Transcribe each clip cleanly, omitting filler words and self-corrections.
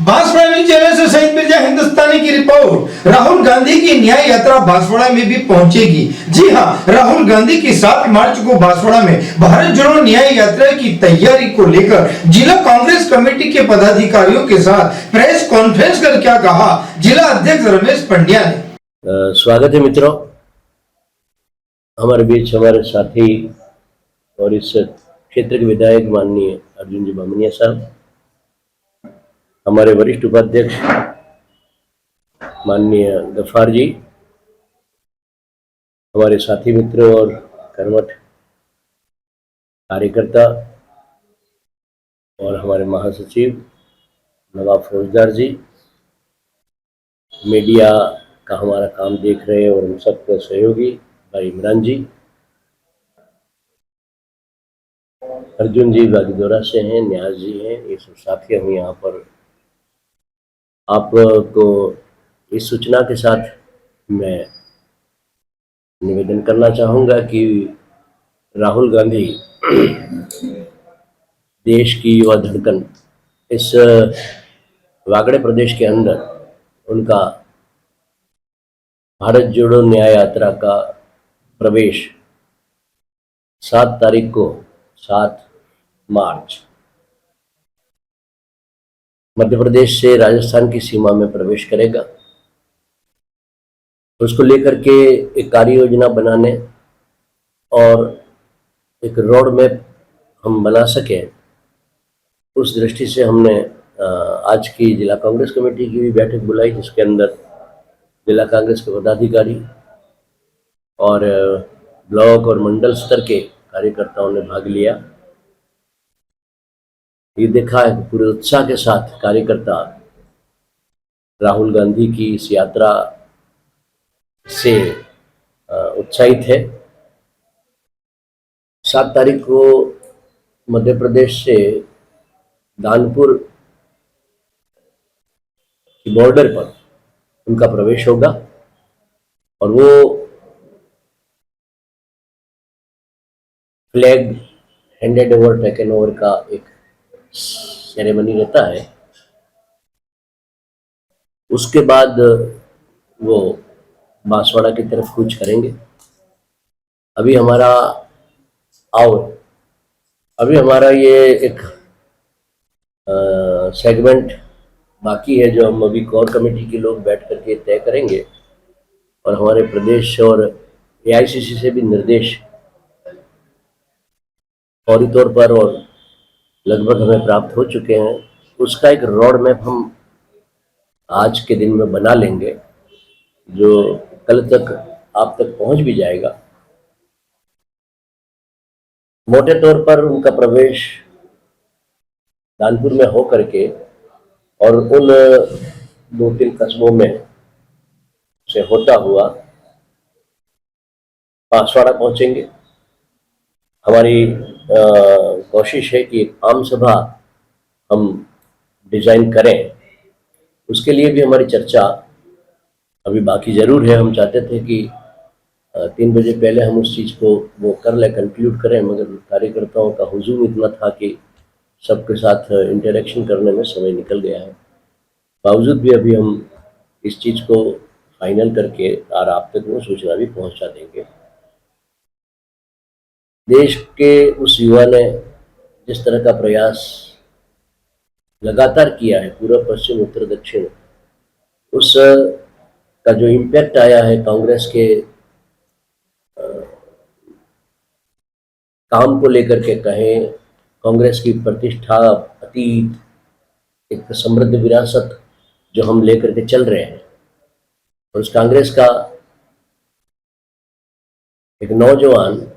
बांसवाड़ा में जेल से शहीद मिर्जा हिंदुस्तानी की रिपोर्ट। राहुल गांधी की न्याय यात्रा बांसवाड़ा में भी पहुंचेगी। जी हां, राहुल गांधी की 7 मार्च को बांसवाड़ा में भारत जोड़ो न्याय यात्रा की तैयारी को लेकर जिला कांग्रेस कमेटी के पदाधिकारियों के साथ प्रेस कॉन्फ्रेंस कर क्या कहा जिला अध्यक्ष रमेश पंड्या ने। स्वागत है मित्रों, हमारे बीच हमारे साथी और इस क्षेत्र के विधायक माननीय अर्जुन जी बामनिया साहब, हमारे वरिष्ठ उपाध्यक्ष माननीय गफ्फार जी, हमारे साथी मित्र और कर्मठ कार्यकर्ता और हमारे महासचिव नवाब फौजदार जी, मीडिया का हमारा काम देख रहे हैं और हम सबके सहयोगी भाई इमरान जी, अर्जुन जी बागीदोरा से हैं, न्याज जी हैं, ये सब साथी हम यहाँ पर आपको इस सूचना के साथ मैं निवेदन करना चाहूँगा कि राहुल गांधी देश की युवा धड़कन इस वागड़े प्रदेश के अंदर उनका भारत जोड़ो न्याय यात्रा का प्रवेश 7 तारीख को 7 मार्च मध्य प्रदेश से राजस्थान की सीमा में प्रवेश करेगा। उसको लेकर के एक कार्य योजना बनाने और एक रोड मैप हम बना सके, उस दृष्टि से हमने आज की जिला कांग्रेस कमेटी की भी बैठक बुलाई, जिसके अंदर जिला कांग्रेस के पदाधिकारी और ब्लॉक और मंडल स्तर के कार्यकर्ताओं ने भाग लिया। ये देखा है पूरे उत्साह के साथ कार्यकर्ता राहुल गांधी की इस यात्रा से उत्साहित है। 7 तारीख को मध्य प्रदेश से दानपुर की बॉर्डर पर उनका प्रवेश होगा और वो flag handed over taken over का एक सेरेमनी रहता है। उसके बाद वो बांसवाड़ा की तरफ कूच करेंगे। अभी हमारा ये एक सेगमेंट बाकी है, जो हम अभी कोर कमेटी के लोग बैठ करके तय करेंगे और हमारे प्रदेश और एआईसीसी से भी निर्देश फौरी तौर पर और लगभग हमें प्राप्त हो चुके हैं। उसका एक रोड मैप हम आज के दिन में बना लेंगे, जो कल तक आप तक पहुंच भी जाएगा। मोटे तौर पर उनका प्रवेश दानपुर में हो करके और उन 2-3 कस्बों में से होता हुआ बांसवाड़ा पहुंचेंगे। हमारी कोशिश है कि आम सभा हम डिजाइन करें, उसके लिए भी हमारी चर्चा अभी बाकी जरूर है। हम चाहते थे कि 3 बजे पहले हम उस चीज़ को वो कर ले, कंक्लूड करें, मगर कार्यकर्ताओं का हुजूम इतना था कि सबके साथ इंटरेक्शन करने में समय निकल गया है। बावजूद भी अभी हम इस चीज़ को फाइनल करके और आप तक वो सूचना भी पहुंचा देंगे। देश के उस युवा ने जिस तरह का प्रयास लगातार किया है, पूर्व पश्चिम उत्तर दक्षिण, उस का जो इम्पैक्ट आया है कांग्रेस के काम को लेकर के कहें, कांग्रेस की प्रतिष्ठा, अतीत, एक समृद्ध विरासत जो हम लेकर के चल रहे हैं, और उस कांग्रेस का एक नौजवान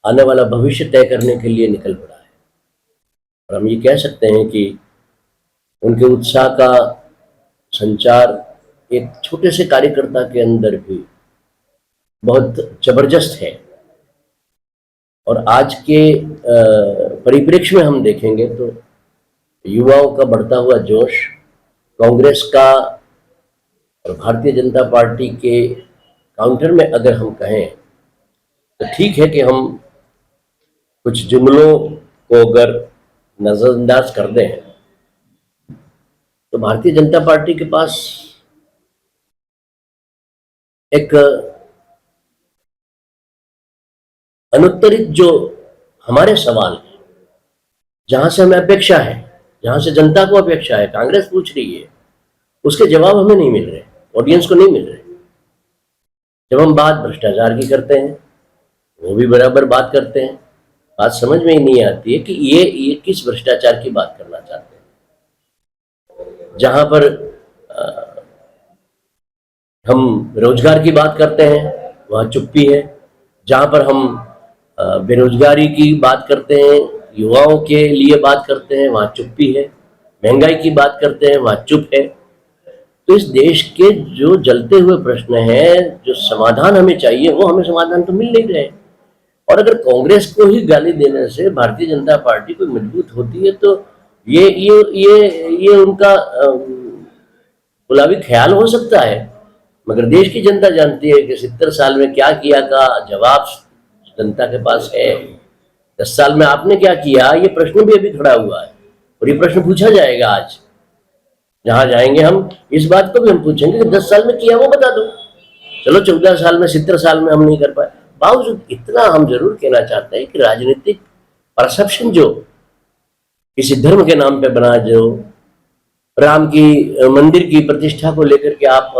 आने वाला भविष्य तय करने के लिए निकल पड़ा है। और हम ये कह सकते हैं कि उनके उत्साह का संचार एक छोटे से कार्यकर्ता के अंदर भी बहुत जबरदस्त है। और आज के परिप्रेक्ष्य में हम देखेंगे तो युवाओं का बढ़ता हुआ जोश, कांग्रेस का और भारतीय जनता पार्टी के काउंटर में अगर हम कहें तो ठीक है कि हम कुछ जुमलों को अगर नजरअंदाज कर दें तो भारतीय जनता पार्टी के पास एक अनुत्तरित जो हमारे सवाल है, जहां से हमें अपेक्षा है, जहां से जनता को अपेक्षा है, कांग्रेस पूछ रही है, उसके जवाब हमें नहीं मिल रहे, ऑडियंस को नहीं मिल रहे। जब हम बात भ्रष्टाचार की करते हैं, वो भी बराबर बात करते हैं। बात समझ में ही नहीं आती है कि ये किस भ्रष्टाचार की बात करना चाहते हैं। जहां पर हम रोजगार की बात करते हैं, वहां चुप्पी है। जहां पर हम बेरोजगारी की बात करते हैं, युवाओं के लिए बात करते हैं, वहां चुप्पी है। महंगाई की बात करते हैं, वहां चुप है। तो इस देश के जो जलते हुए प्रश्न हैं, जो समाधान हमें चाहिए, वो हमें समाधान तो मिल नहीं रहे। और अगर कांग्रेस को ही गाली देने से भारतीय जनता पार्टी कोई मजबूत होती है, तो ये उनका गुलाबी ख्याल हो सकता है, मगर देश की जनता जानती है कि 70 साल में क्या किया का जवाब जनता के पास है। 10 साल में आपने क्या किया, ये प्रश्न भी अभी खड़ा हुआ है, और ये प्रश्न पूछा जाएगा। आज जहां जाएंगे हम इस बात को भी हम पूछेंगे कि 10 साल में किया वो बता दो। चलो 14 साल में, 70 साल में हम नहीं कर पाए, बावजूद इतना हम जरूर कहना चाहते हैं कि राजनीतिक परसेप्शन जो किसी धर्म के नाम पे बना, जो राम की मंदिर की प्रतिष्ठा को लेकर के आप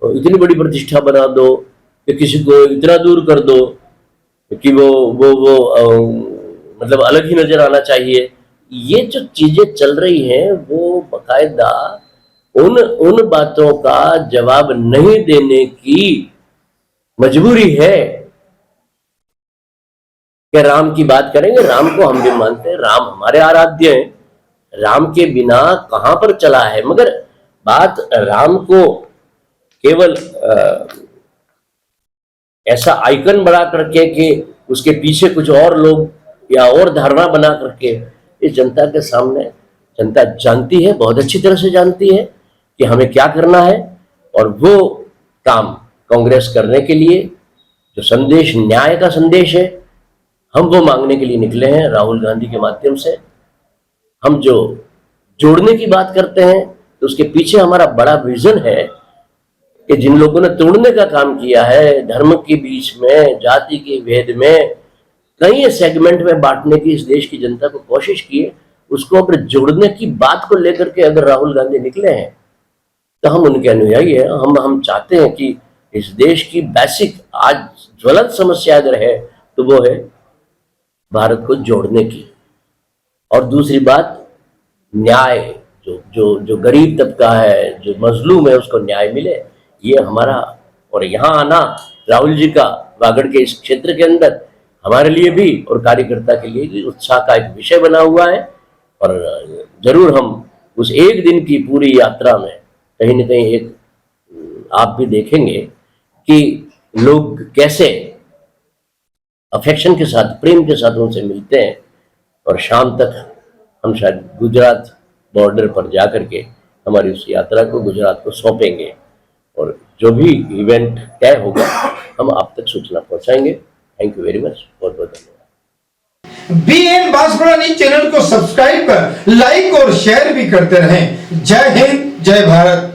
इतनी बड़ी प्रतिष्ठा बना दो कि किसी को इतना दूर कर दो कि वो मतलब अलग ही नजर आना चाहिए। ये जो चीजें चल रही हैं, वो बाकायदा उन बातों का जवाब नहीं देने की मजबूरी है कि राम की बात करेंगे। राम को हम भी मानते हैं, राम हमारे आराध्य हैं, राम के बिना कहां पर चला है। मगर बात राम को केवल ऐसा आइकन बना करके कि उसके पीछे कुछ और लोग या और धारणा बना करके इस जनता के सामने, जनता जानती है, बहुत अच्छी तरह से जानती है कि हमें क्या करना है। और वो काम कांग्रेस करने के लिए जो संदेश, न्याय का संदेश है, हम वो मांगने के लिए निकले हैं। राहुल गांधी के माध्यम से हम जो जोड़ने की बात करते हैं, तो उसके पीछे हमारा बड़ा विजन है कि जिन लोगों ने तोड़ने का काम किया है, धर्म के बीच में, जाति के भेद में, कई सेगमेंट में बांटने की इस देश की जनता को कोशिश की है, उसको अगर जोड़ने की बात को लेकर के अगर राहुल गांधी निकले हैं, तो हम उनके अनुयायी हैं। हम चाहते हैं कि इस देश की बेसिक आज ज्वलंत समस्या अगर है, तो वो है भारत को जोड़ने की। और दूसरी बात, न्याय, जो गरीब तबका है, जो मजलूम है, उसको न्याय मिले, ये हमारा। और यहाँ आना राहुल जी का वागड़ के इस क्षेत्र के अंदर हमारे लिए भी और कार्यकर्ता के लिए भी उत्साह का एक विषय बना हुआ है। और जरूर हम उस एक दिन की पूरी यात्रा में कहीं न कहीं एक आप भी देखेंगे कि लोग कैसे अफेक्शन के साथ, प्रेम के साथ उनसे मिलते हैं। और शाम तक हम शायद गुजरात बॉर्डर पर जाकर के हमारी उस यात्रा को गुजरात को सौंपेंगे, और जो भी इवेंट तय होगा हम आप तक सूचना पहुंचाएंगे। थैंक यू वेरी मच, बहुत बहुत धन्यवाद। BN बांसवाड़ा न्यूज चैनल को सब्सक्राइब कर लाइक और शेयर भी करते रहें। जय हिंद, जय भारत।